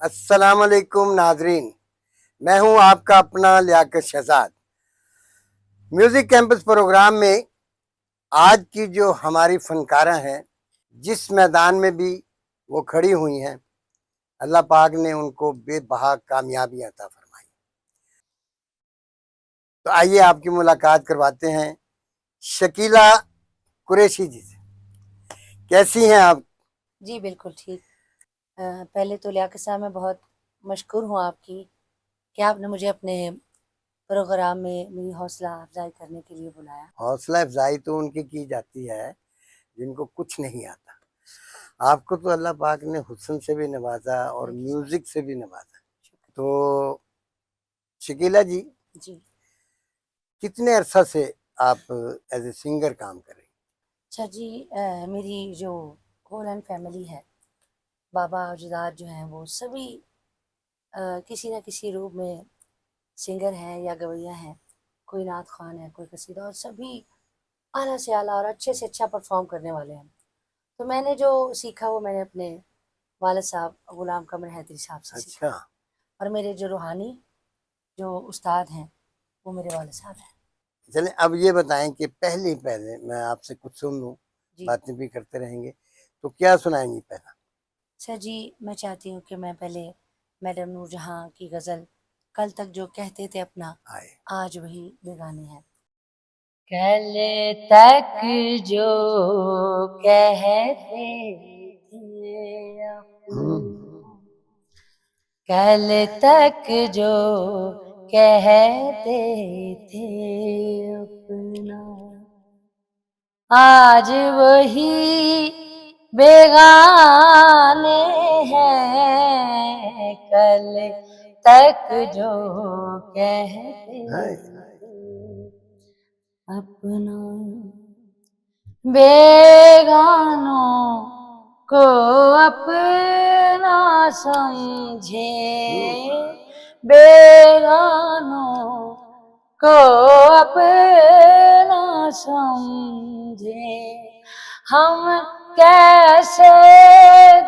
अस्सलाम वालेकुम नाजरीन। मैं हूं आपका अपना Liaqat Shahzad. Music campus programme में आज की जो हमारी फनकारा हैं, जिस मैदान में भी वो खड़ी हुई हैं, अल्लाह पाक ने उनको बेबहा कामयाबी अता फरमाई। तो आइए आपकी मुलाकात करवाते हैं शकीला कुरैशी जी से। कैसी हैं आप? जी, बिल्कुल ठीक। पहले तो लियाकत साहब मैं बहुत मशकूर हूँ आपकी कि आपने मुझे अपने प्रोग्राम में मेरी हौसला अफ़ज़ाई करने के लिए बुलाया। हौसला अफजाई तो उनकी की जाती है जिनको कुछ नहीं आता। आपको तो अल्लाह पाक ने हुस्न से भी नवाजा और थैंक यू सो म्यूजिक से भी नवाजा। शुक्रिया। तो शकीला जी, जी, कितने अरसा से आप एज ए सिंगर काम कर रही अच्छा जी, मेरी जो होल एंड फैमिली है, बाबा और अजदाद जो हैं वो सभी किसी न किसी रूप में सिंगर हैं या गवैया हैं। कोई नात ख़्वान है, कोई कसीदा, और सभी आला से आला और अच्छे से अच्छा परफ़ॉर्म करने वाले हैं। तो मैंने जो सीखा वो मैंने अपने वालिद साहब ग़ुलाम क़मर हैदरी साहब से हैं? सीखा। अच्छा, और मेरे जो रूहानी जो उस्ताद हैं, वो मेरे वालिद साहब हैं। चलें अब ये बताएं कि पहले मैं आपसे कुछ सुन लूं, जी। बातें भी करते रहेंगे। तो क्या सुनाएंगी पहला? सर जी, मैं चाहती हूँ कि मैं पहले मैडम नूरजहाँ की ग़ज़ल कल तक जो कहते थे अपना, आए। आज वही बेगाने हैं। कल तक जो कहते थे अपना, कल तक जो कहते थे अपना, आज वही बेगाने हैं। कल तक जो कहते हाय। थे अपना, बेगानों को अपना समझे, बेगानों को अपना समझे, हम कैसे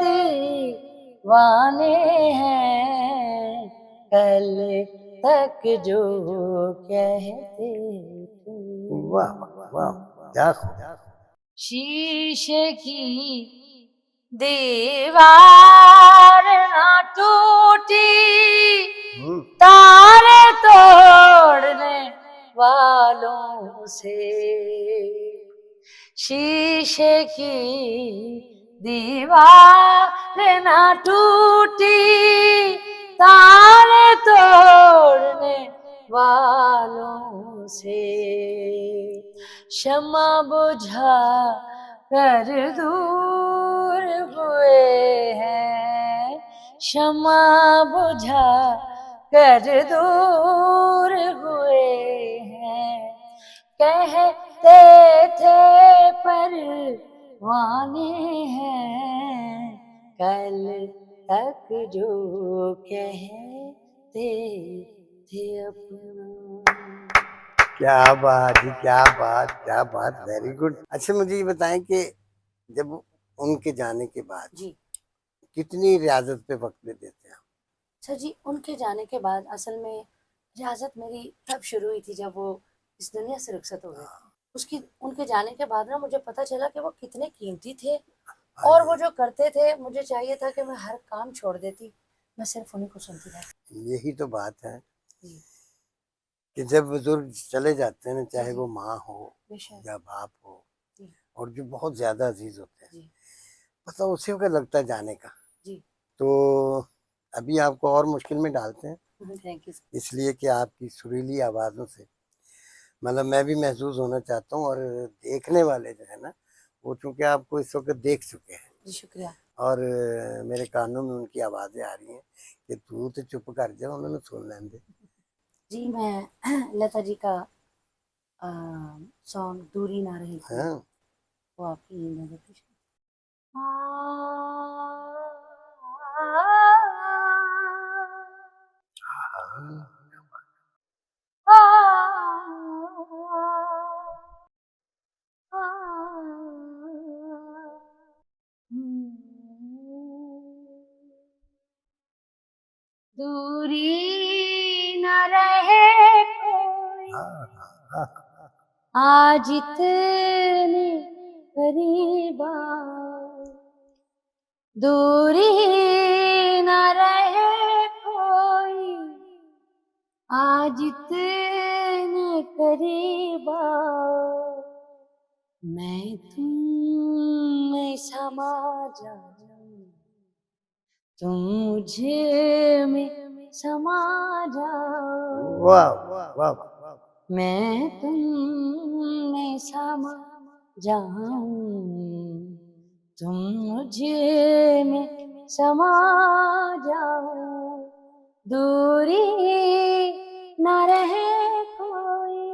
दीवाने हैं। कल तक जो कहते वाह थे। वाह वाह, क्या खूब। शीशे की दीवार ना टूटी, हम्म। तारे तोड़ने वालों से। शीशे की दीवार ना टूटी, तारे तोड़ने वालों से। शम्मा बुझा कर दूर हुए हैं, शम्मा बुझा कर दूर हुए हैं। कहते थे परवाने हैं, कल तक जो कहते थे अपना। क्या बात जी, क्या बात, क्या बात, वेरी गुड। अच्छा मुझे ये बताएं कि जब उनके जाने के बाद जी। कितनी रियाजत पे वक्त दे देते हैं? अच्छा जी, उनके जाने के बाद असल में रियाज़त मेरी तब शुरू हुई थी जब वो इस दुनिया से रुखसत हो गए थे। उसकी उनके जाने के बाद ना मुझे पता चला कि वो कितने कीमती थे, हाय। और वो जो करते थे मुझे चाहिए था कि मैं हर काम छोड़ देती, मैं सिर्फ़ उन्हीं को सुनती रहती। यही तो बात है जी, कि जब बुजुर्ग चले जाते हैं ना, जी, चाहे जी, वो माँ हो बेशक। या बाप हो, जी, और जो बहुत ज्यादा अजीज होते हैं, जी, पता उसी वक्त लगता है जाने का। जी। तो अभी आपको और मुश्किल में डालते हैं, थैंक यू सर। इसलिए कि आपकी सुरीली आवाज़ों से मतलब मैं भी महसूस होना चाहता हूँ, और देखने वाले जो है ना, वो चूंकि आपको इस वक्त देख चुके हैं, जी, शुक्रिया। और मेरे कानों में उनकी आवाज़ें आ रही हैं कि तू तो चुप कर जा, उन्होंने सुन लें दे। जी, मैं लता जी का अ, सॉन्ग दूरी ना रही कोई, हाँ। वो आपकी नज़र पेश हाँ। करूँ। दूरी न रहे कोई, हाँ, हाँ, आज इतने करीब आओ। दूरी न रहे कोई, आज इतने करीब आओ। मैं तुम में समा जाऊं, तुम मुझे में समा जाओ। वाह वाह वाह। मैं तुम में समा जाऊं, तुम मुझे में समा जाओ। दूरी न रहे कोई,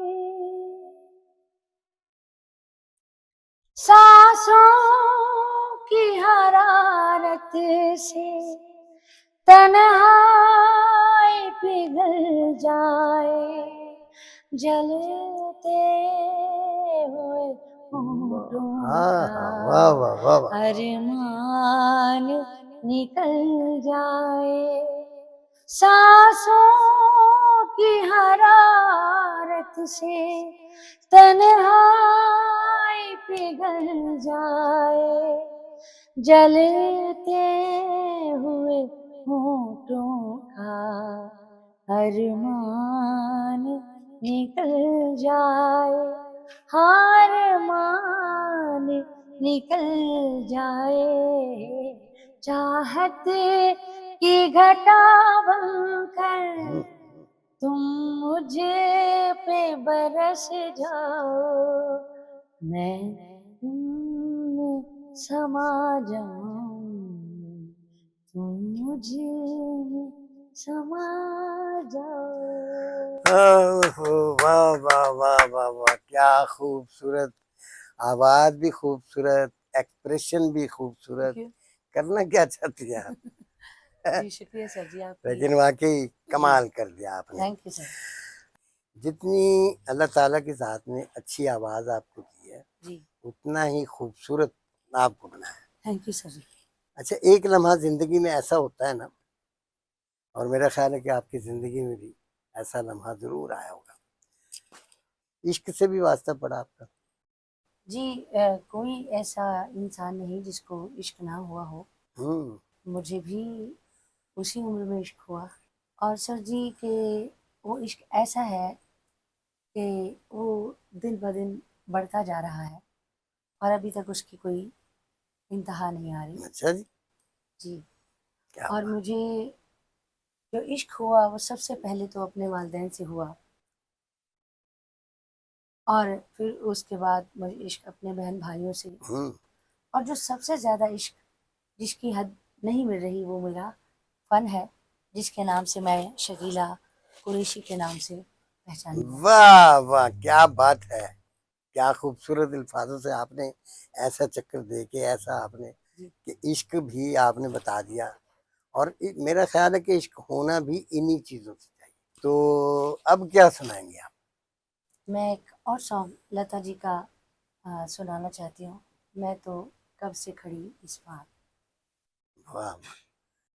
सांसों की हरारत से तन्हाई पिघल जाए, जलते हुए होठों हाँ, का वाह वाह वाह वाह। अरमान निकल जाए। सांसों की हरारत से तन्हाई पिघल जाए, जलते हुए होठों का अरमान निकल जाए, हार मान निकल जाए। चाहत की घटा बनकर तुम मुझे पे बरस जाओ, मैं तुम में समा जाऊं, तुम मुझे में समा जाओ। ओहो, वाह वाह वाह वाह वाह, क्या खूबसूरत आवाज भी खूबसूरत, एक्सप्रेशन भी खूबसूरत। करना क्या चाहती हैं आप? जी शुक्रिया सर जी आपकी। लेकिन वाकई कमाल कर दिया आपने। Thank you sir. जितनी अल्लाह ताला की ज़ात ने अच्छी आवाज़ आपको दी है, जी उतना ही खूबसूरत आपको बनाया। थैंक यू सर जी। अच्छा, एक लम्हा ज़िंदगी में ऐसा होता है ना, और मेरा ख्याल है कि आपकी ज़िंदगी में भी ऐसा लम्हा ज़रूर आया होगा, इश्क से भी वास्ता पड़ा आपका। जी कोई ऐसा इंसान नहीं जिसको इश्क ना हुआ हो। मुझे भी उसी उम्र में इश्क हुआ, और सर जी के वो इश्क ऐसा है कि वो दिन ब दिन बढ़ता जा रहा है, और अभी तक उसकी कोई इंतहा नहीं आ रही। अच्छा जी, जी, क्या और बात। मुझे जो इश्क हुआ वो सबसे पहले तो अपने वालिदैन से हुआ, और फिर उसके बाद मुझे इश्क अपने बहन भाइयों से, हम्म, और जो सबसे ज़्यादा इश्क जिसकी हद नहीं मिल रही वो मेरा फ़न है, जिसके नाम से मैं शकीला कुरैशी के नाम से पहचानी जाती वाह वाह, क्या बात है। क्या खूबसूरत अल्फाजों से आपने ऐसा चक्कर दे के ऐसा आपने हूँ। कि इश्क भी आपने बता दिया। और मेरा ख्याल है कि इश्क होना भी इन्हीं चीज़ों से चाहिए। तो अब क्या सुनाएंगे आप? मैं एक और सॉन्ग लता जी का सुनाना चाहती हूँ। मैं तो कब से खड़ी इस पार। वाह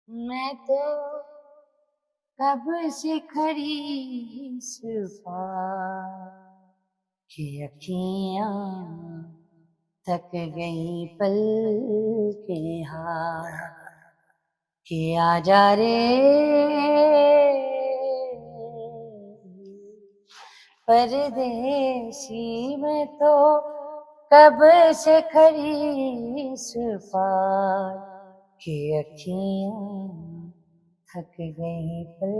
मैं तो कब से खड़ी इस पार, कि अखियाँ थक गई पल के हार, कि आजा रे परदेसी। मैं तो कब से खड़ी इस पार, कि अखियाँ थक गई पल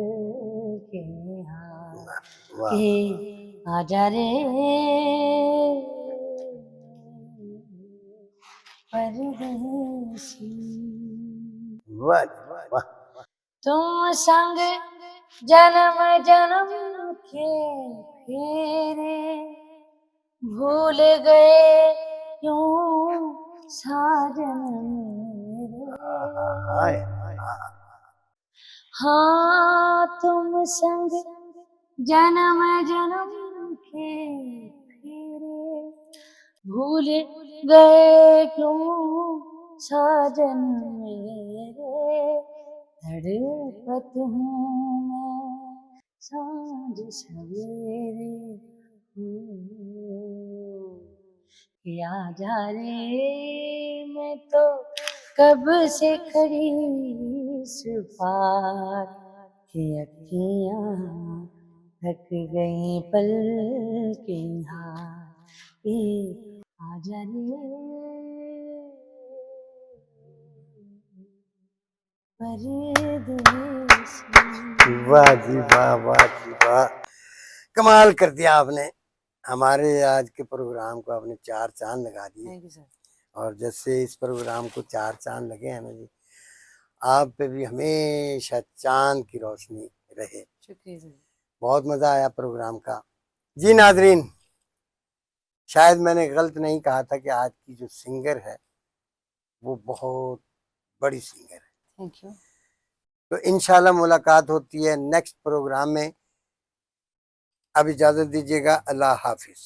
के हार, वाह कि आजा रे परदेसी। वाह वाह। तुम संग जन्म जन्म के फेरे, भूल गए क्यों साजन मेरे। हाय, हाँ तुम संग जन्म जन्म के फेरे, भूल गए क्यों साजन मेरे। तड़पत हूँ मैं सांझ सवेरे या जा रे मैं तो कब से खड़ी इस पार की अखियाँ थक गई पल के हार ए आजा रे परदेसी। वाह जी वाह, वाह जी वाह, कमाल कर दिया आपने। हमारे आज के प्रोग्राम को आपने 4 चांद लगा दिए। Thank you sir. और जैसे इस प्रोग्राम को 4 चांद लगे हैं ना जी, आप पे भी हमेशा चांद की रोशनी रहे। शुक्रिया सर। बहुत मजा आया प्रोग्राम का। जी नाजरीन, शायद मैंने गलत नहीं कहा था कि आज की जो सिंगर है वो बहुत बड़ी सिंगर है। Thank you. तो इंशाल्लाह मुलाकात होती है नेक्स्ट प्रोग्राम में। अब इजाजत दीजिएगा, अल्लाह हाफिज।